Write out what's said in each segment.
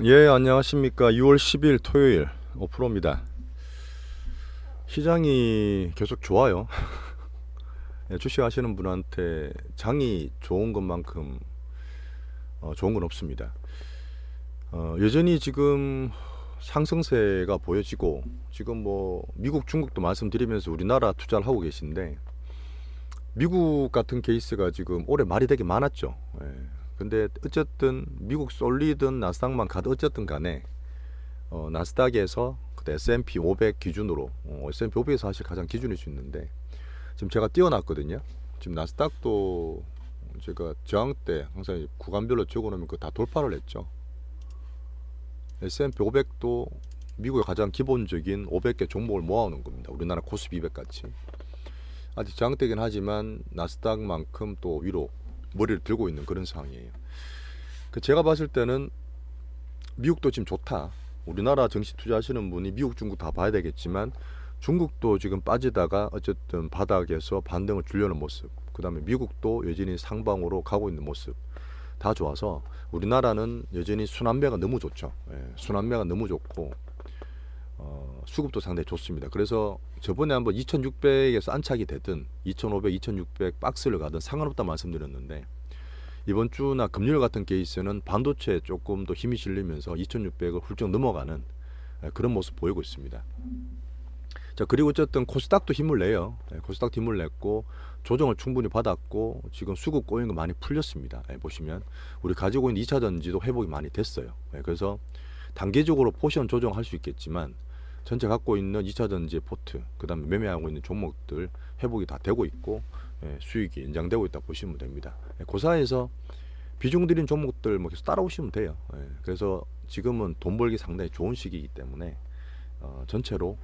예, 안녕하십니까. 6월 10일 토요일 오프로입니다. 시장이 계속 좋아요. 예, 주식하시는 분한테 장이 좋은 것만큼 좋은 건 없습니다. 여전히 지금 상승세가 보여지고, 지금 뭐 미국, 중국도 말씀드리면서 우리나라 투자를 하고 계신데, 미국 같은 케이스가 지금 올해 말이 되게 많았죠. 예. 근데 어쨌든 미국 쏠리든 나스닥만 가도 어쨌든 간에 나스닥에서 그때 S&P 500 기준으로 S&P 500에서 사실 가장 기준일 수 있는데, 지금 제가 띄워놨거든요. 지금 나스닥도 제가 저항 때 항상 구간별로 적어놓으면 그거 다 돌파를 했죠. S&P 500도 미국의 가장 기본적인 500개 종목을 모아오는 겁니다. 우리나라 코스피 200 같이. 아직 저항되긴 하지만 나스닥만큼 또 위로 머리를 들고 있는 그런 상황이에요. 제가 봤을 때는 미국도 지금 좋다. 우리나라 증시 투자하시는 분이 미국, 중국 다 봐야 되겠지만, 중국도 지금 빠지다가 어쨌든 바닥에서 반등을 주려는 모습, 그 다음에 미국도 여전히 상방으로 가고 있는 모습, 다 좋아서 우리나라는 여전히 순환매가 너무 좋죠. 예, 순환매가 너무 좋고 수급도 상당히 좋습니다. 그래서 저번에 한번 2600에서 안착이 되든 2500, 2600 박스를 가든 상관없다 말씀드렸는데, 이번 주나 금요일 같은 케이스는 반도체에 조금 더 힘이 실리면서 2600을 훌쩍 넘어가는 그런 모습 보이고 있습니다. 자, 그리고 어쨌든 코스닥도 힘을 내요. 코스닥도 힘을 냈고 조정을 충분히 받았고, 지금 수급 꼬인 거 많이 풀렸습니다. 보시면 우리 가지고 있는 2차전지도 회복이 많이 됐어요. 그래서 단계적으로 포지션 조정할 수 있겠지만, 전체 갖고 있는 2차전지의 포트, 그 다음에 매매하고 있는 종목들 회복이 다 되고 있고, 수익이 연장되고 있다 보시면 됩니다. 고사에서 비중 들인 종목들 뭐 계속 따라오시면 돼요. 그래서 지금은 돈 벌기 상당히 좋은 시기이기 때문에 전체로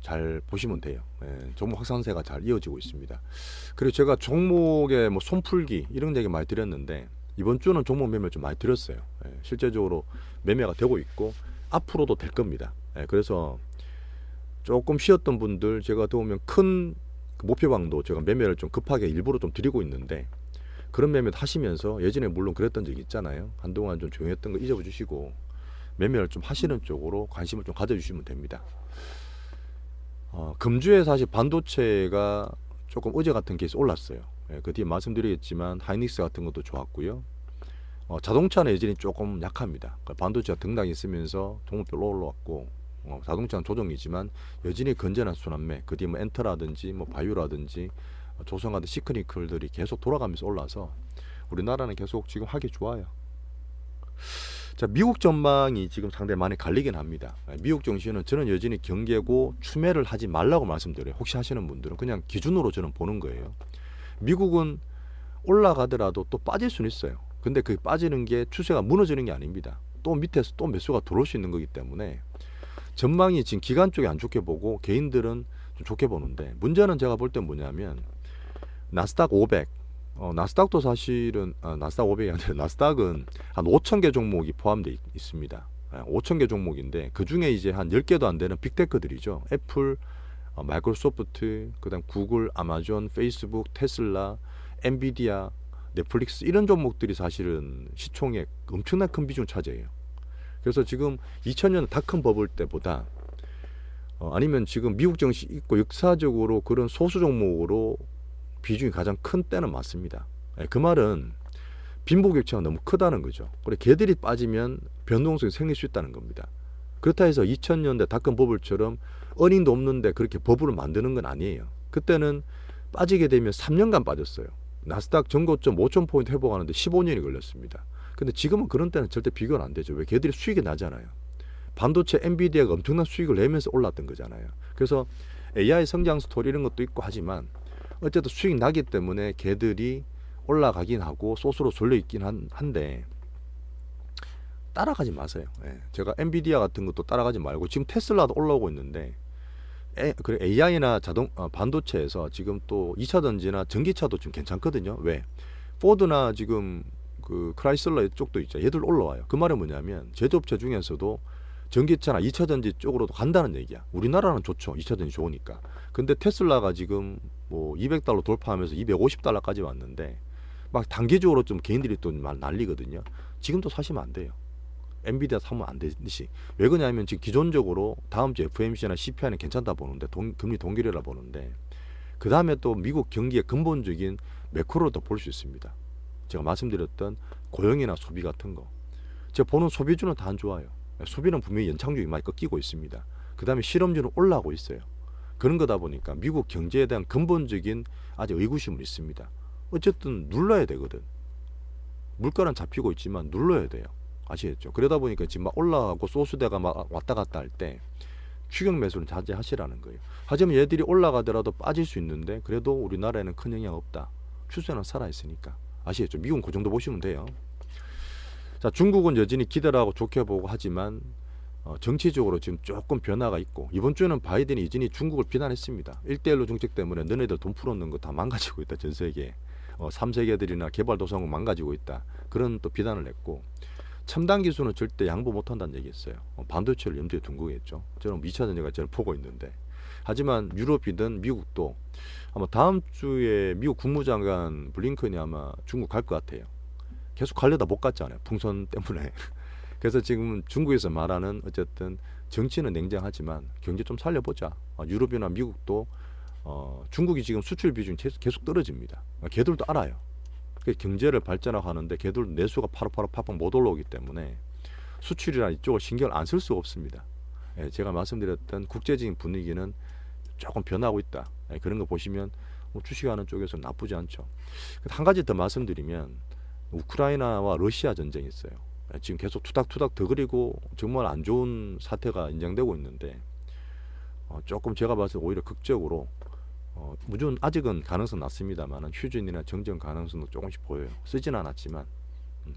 잘 보시면 돼요. 종목 확산세가 잘 이어지고 있습니다. 그리고 제가 종목의 뭐 손풀기 이런 얘기 많이 드렸는데, 이번 주는 종목 매매 좀 많이 드렸어요. 실제적으로 매매가 되고 있고 앞으로도 될 겁니다. 그래서 조금 쉬었던 분들 제가 도우면 큰 목표방도 제가 매매를 좀 급하게 일부러 좀 드리고 있는데, 그런 매매도 하시면서, 예전에 물론 그랬던 적이 있잖아요. 한동안 좀 조용했던 거 잊어주시고 매매를 좀 하시는 쪽으로 관심을 좀 가져주시면 됩니다. 금주에 사실 반도체가 조금 어제 같은 케이스 올랐어요. 그 뒤에 말씀드리겠지만 하이닉스 같은 것도 좋았고요. 자동차는 여전히 조금 약합니다. 반도체가 등락이 있으면서 종목별로 올라왔고, 자동차는 조정이지만 여전히 건전한 순환매, 그 뒤에 뭐 엔터라든지 뭐 바이오라든지 조성하던 시크니컬들이 계속 돌아가면서 올라서 우리나라는 계속 지금 하기 좋아요. 자, 미국 전망이 지금 상당히 많이 갈리긴 합니다. 미국 증시는 저는 여전히 경계고 추매를 하지 말라고 말씀드려요. 혹시 하시는 분들은 그냥 기준으로 저는 보는 거예요. 미국은 올라가더라도 또 빠질 수는 있어요. 근데 그 빠지는 게 추세가 무너지는 게 아닙니다. 또 밑에서 또 매수가 들어올 수 있는 거기 때문에 전망이 지금 기관 쪽에 안 좋게 보고 개인들은 좀 좋게 보는데, 문제는 제가 볼 땐 뭐냐면 나스닥 500, 나스닥도 사실은 나스닥 500이 아니라 나스닥은 한 5,000개 종목이 포함되어 있습니다. 5,000개 종목인데 그 중에 이제 한 10개도 안 되는 빅테크들이죠. 애플, 마이크로소프트, 그다음 구글, 아마존, 페이스북, 테슬라, 엔비디아, 넷플릭스, 이런 종목들이 사실은 시총의 엄청난 큰 비중 차지해요. 그래서 지금 2000년 닷컴 버블 때보다 아니면 지금 미국 증시 있고 역사적으로 그런 소수 종목으로 비중이 가장 큰 때는 맞습니다. 그 말은 빈부격차가 너무 크다는 거죠. 그래, 걔들이 빠지면 변동성이 생길 수 있다는 겁니다. 그렇다 해서 2000년대 닷컴 버블처럼 어닝도 없는데 그렇게 버블을 만드는 건 아니에요. 그때는 빠지게 되면 3년간 빠졌어요. 나스닥 전고점 5,000포인트 회복하는데 15년이 걸렸습니다. 근데 지금은 그런 때는 절대 비교는 안 되죠. 왜? 걔들이 수익이 나잖아요. 반도체 엔비디아가 엄청난 수익을 내면서 올랐던 거잖아요. 그래서 AI 성장 스토리 이런 것도 있고 하지만 어쨌든 수익이 나기 때문에 걔들이 올라가긴 하고 소스로 쏠려 있긴 한데 따라가지 마세요. 제가 엔비디아 같은 것도 따라가지 말고, 지금 테슬라도 올라오고 있는데 그래, AI나 반도체에서 지금 또 2차 전지나 전기차도 좀 괜찮거든요. 왜? 포드나 지금 그 크라이슬러 쪽도 있죠. 얘들 올라와요. 그 말은 뭐냐면 제조업체 중에서도 전기차나 2차 전지 쪽으로도 간다는 얘기야. 우리나라는 좋죠. 2차 전지 좋으니까. 근데 테슬라가 지금 뭐 $200 돌파하면서 $250까지 왔는데 막 단기적으로 좀 개인들이 또 막 난리거든요. 지금도 사시면 안 돼요. 엔비디아 사면 안 되듯이. 왜 그러냐면 지금 기존적으로 다음 주 FOMC나 CPI는 괜찮다 보는데 금리 동결이라 보는데 그 다음에 또 미국 경기의 근본적인 매크로도 볼 수 있습니다. 제가 말씀드렸던 고용이나 소비 같은 거. 제가 보는 소비주는 다 안 좋아요. 소비는 분명히 연착륙이 많이 꺾이고 있습니다. 그 다음에 실업률은 올라가고 있어요. 그런 거다 보니까 미국 경제에 대한 근본적인 아직 의구심은 있습니다. 어쨌든 눌러야 되거든. 물가는 잡히고 있지만 눌러야 돼요. 아시겠죠? 그러다 보니까 지금 막 올라가고 소수대가 막 왔다 갔다 할 때 추격 매수는 자제하시라는 거예요. 하지만 얘들이 올라가더라도 빠질 수 있는데 그래도 우리나라에는 큰 영향 없다. 추세는 살아있으니까. 아시겠죠? 미국은 그 정도 보시면 돼요. 자, 중국은 여전히 기대라고 좋게 보고 하지만 정치적으로 지금 조금 변화가 있고 이번 주에는 바이든이 여전히 중국을 비난했습니다. 1대1로 정책 때문에 너네들 돈 풀어놓는 거 다 망가지고 있다. 전 세계에. 3세계들이나 개발도상국 망가지고 있다. 그런 또 비난을 했고 첨단 기술은 절대 양보 못한다는 얘기했어요. 반도체를 염두에 둔 거겠죠. 저는 2차 전쟁을 저는 보고 있는데 하지만 유럽이든 미국도 아마 다음 주에 미국 국무장관 블링컨이 아마 중국 갈 것 같아요. 계속 가려다 못 갔잖아요. 풍선 때문에. 그래서 지금 중국에서 말하는 어쨌든 정치는 냉정하지만 경제 좀 살려보자. 유럽이나 미국도 중국이 지금 수출 비중이 계속 떨어집니다. 걔들도 알아요. 경제를 발전하는데 걔들 내수가 파로파로 팍팍 못 올라오기 때문에 수출이나 이쪽을 신경을 안 쓸 수가 없습니다. 제가 말씀드렸던 국제적인 분위기는 조금 변하고 있다. 그런 거 보시면 주식하는 쪽에서 나쁘지 않죠. 한 가지 더 말씀드리면 우크라이나와 러시아 전쟁이 있어요. 지금 계속 투닥투닥 더 그리고 정말 안 좋은 사태가 인정되고 있는데 조금 제가 봤을 때 오히려 극적으로 무조건 아직은 가능성 낮습니다만 휴전이나 정전 가능성도 조금씩 보여요. 쓰진 않았지만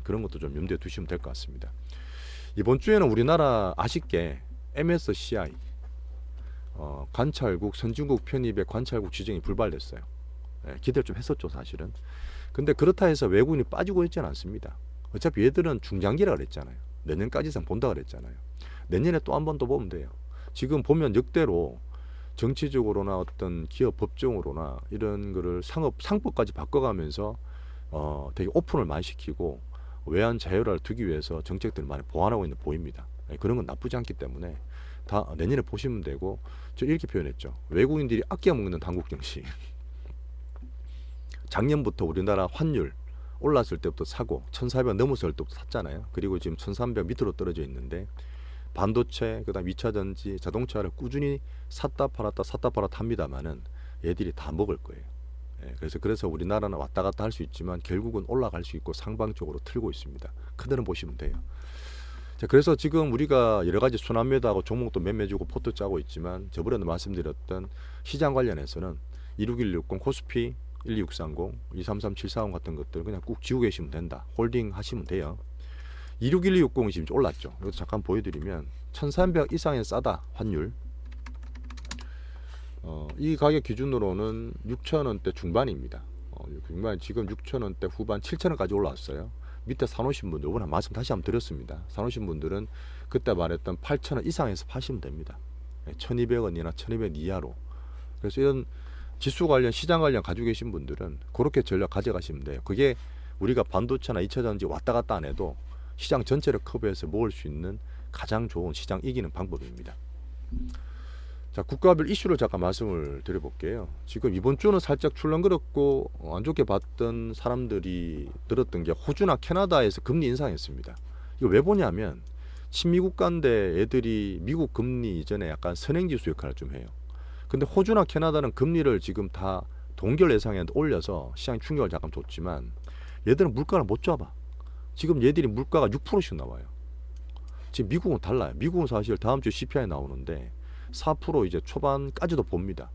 그런 것도 좀 염두에 두시면 될 것 같습니다. 이번 주에는 우리나라 아쉽게 MSCI 관찰국 선진국 편입의 관찰국 지정이 불발됐어요. 기대를 좀 했었죠 사실은. 근데 그렇다 해서 외국인이 빠지고 있지는 않습니다. 어차피 얘들은 중장기라 그랬잖아요. 내년까지 이상 본다 그랬잖아요. 내년에 또 한 번 더 보면 돼요. 지금 보면 역대로 정치적으로나 어떤 기업 법정으로나 이런 거를 상법까지 바꿔가면서 되게 오픈을 많이 시키고 외환 자유화를 두기 위해서 정책들을 많이 보완하고 있는 보입니다. 그런 건 나쁘지 않기 때문에 다 내년에 보시면 되고 저 이렇게 표현했죠. 외국인들이 아껴 먹는 한국 정시. 작년부터 우리나라 환율 올랐을 때부터 사고 1400 넘었을 때부터 샀잖아요. 그리고 지금 1300 밑으로 떨어져 있는데 반도체, 그다음 2차 전지, 자동차를 꾸준히 샀다 팔았다 합니다만은 얘들이 다 먹을 거예요. 그래서 우리나라는 왔다 갔다 할 수 있지만 결국은 올라갈 수 있고 상방적으로 틀고 있습니다. 그대로 보시면 돼요. 자, 그래서 지금 우리가 여러 가지 순환매도하고 종목도 매매주고 포트 짜고 있지만 저번에도 말씀드렸던 시장 관련해서는 26160 코스피 12630, 233740 같은 것들 그냥 꾹 지우고 계시면 된다. 홀딩 하시면 돼요. 261260이 지금 올랐죠. 이것도 잠깐 보여드리면 1300 이상의 싸다 환율. 이 가격 기준으로는 6,000원대 중반입니다. 중반 지금 6,000원대 후반 7,000원까지 올라왔어요. 밑에 사놓으신 분들 이번에 말씀 다시 한번 드렸습니다. 사놓으신 분들은 그때 말했던 8,000원 이상에서 파시면 됩니다. 1,200원이나 1,200원 이하로. 그래서 이런 지수 관련 시장 관련 가지고 계신 분들은 그렇게 전략 가져가시면 돼요. 그게 우리가 반도체나 2차 전지 왔다 갔다 안 해도 시장 전체를 커버해서 모을 수 있는 가장 좋은 시장 이기는 방법입니다. 자, 국가별 이슈를 잠깐 말씀을 드려볼게요. 지금 이번 주는 살짝 출렁거렸고 안 좋게 봤던 사람들이 들었던 게 호주나 캐나다에서 금리 인상했습니다. 이거 왜 보냐면 친미 국가인데 애들이 미국 금리 이전에 약간 선행지수 역할을 좀 해요. 근데 호주나 캐나다는 금리를 지금 다 동결 예상에 올려서 시장 충격을 잠깐 줬지만 얘들은 물가를 못 잡아. 지금 얘들이 물가가 6%씩 나와요. 지금 미국은 달라요. 미국은 사실 다음 주 CPI 나오는데 4% 이제 초반까지도 봅니다.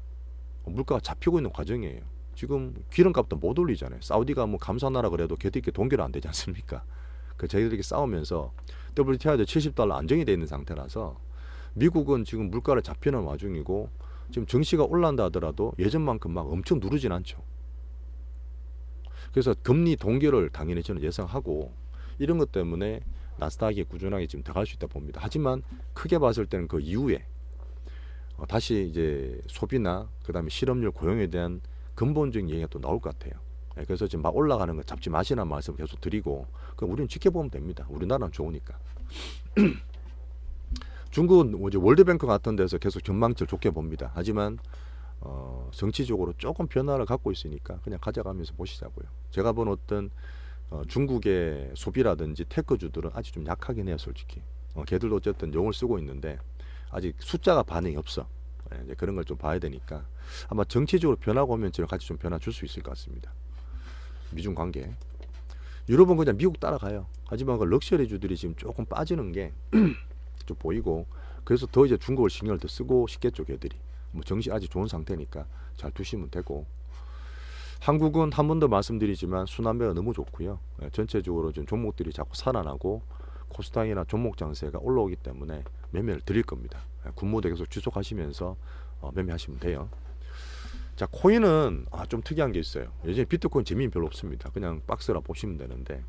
물가가 잡히고 있는 과정이에요. 지금 기름값도 못 올리잖아요. 사우디가 뭐 감사나라 그래도 걔들끼리 동결 안 되지 않습니까? 저희들끼리 싸우면서 WTI도 $70 안정이 되어 있는 상태라서 미국은 지금 물가를 잡히는 와중이고 지금 증시가 올라간다 하더라도 예전만큼 막 엄청 누르진 않죠. 그래서 금리 동결을 당연히 저는 예상하고 이런 것 때문에 나스닥이 꾸준하게 지금 들어갈 수 있다 봅니다. 하지만 크게 봤을 때는 그 이후에 다시 이제 소비나 그다음에 실업률 고용에 대한 근본적인 얘기가 또 나올 것 같아요. 그래서 지금 막 올라가는 거 잡지 마시라는 말씀을 계속 드리고, 그럼 우리는 지켜보면 됩니다. 우리나라는 좋으니까. 중국은 이제 월드뱅크 같은 데서 계속 전망치를 좋게 봅니다. 하지만 정치적으로 조금 변화를 갖고 있으니까 그냥 가져가면서 보시자고요. 제가 본 어떤 중국의 소비라든지 테크주들은 아직 좀 약하긴 해요, 솔직히. 걔들도 어쨌든 용을 쓰고 있는데 아직 숫자가 반응이 없어. 이제 그런 걸 좀 봐야 되니까 아마 정치적으로 변화가 오면 저랑 같이 좀 변화 줄 수 있을 것 같습니다. 미중 관계. 유럽은 그냥 미국 따라가요. 하지만 그 럭셔리주들이 지금 조금 빠지는 게 좀 보이고, 그래서 더 이제 중국을 신경을 더 쓰고 싶겠죠, 걔들이. 뭐 정시 아직 좋은 상태니까 잘 두시면 되고, 한국은 한 번 더 말씀드리지만 순환매가 너무 좋고요. 전체적으로 지금 종목들이 자꾸 살아나고 코스닥이나 종목 장세가 올라오기 때문에 매매를 드릴 겁니다. 군무도 계속 지속하시면서 매매하시면 돼요. 자, 코인은 좀 특이한 게 있어요. 예전에 비트코인 재미는 별로 없습니다. 그냥 박스라 보시면 되는데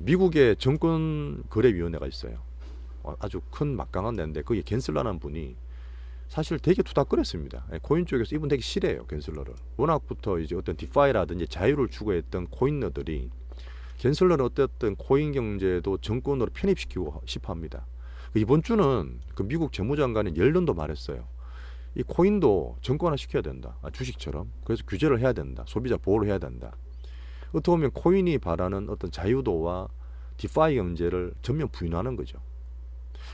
미국의 증권거래위원회가 있어요. 아주 큰 막강한 데인데 거기 겐슬러라는 분이 사실 되게 투닥거렸습니다. 코인 쪽에서 이분 되게 싫어해요, 겐슬러를. 워낙부터 이제 어떤 디파이라든지 자유를 추구했던 코인러들이 겐슬러는 어쨌든 코인 경제도 정권으로 편입시키고 싶어 합니다. 이번 주는 그 미국 재무장관이 옐런도 말했어요. 이 코인도 정권화 시켜야 된다. 주식처럼. 그래서 규제를 해야 된다. 소비자 보호를 해야 된다. 어떻게 보면 코인이 바라는 어떤 자유도와 디파이 경제를 전면 부인하는 거죠.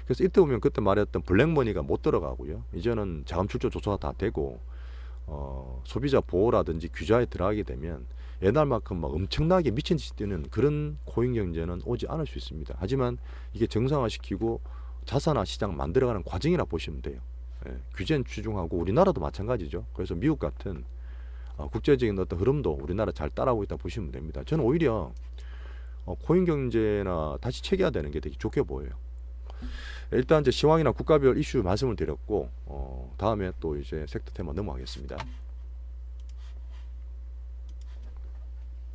그래서 이때 보면 그때 말했던 블랙머니가 못 들어가고요. 이제는 자금 출처 조사가 다 되고 소비자 보호라든지 규제에 들어가게 되면 옛날만큼 막 엄청나게 미친 듯이 뛰는 그런 코인 경제는 오지 않을 수 있습니다. 하지만 이게 정상화시키고 자산화 시장 만들어가는 과정이라 보시면 돼요. 규제는 추중하고 우리나라도 마찬가지죠. 그래서 미국 같은 국제적인 어떤 흐름도 우리나라 잘 따라오고 있다 보시면 됩니다. 저는 오히려 코인 경제나 다시 체계화되는 게 되게 좋게 보여요. 일단 이제 시황이나 국가별 이슈 말씀을 드렸고 다음에 또 이제 섹터 테마 넘어가겠습니다.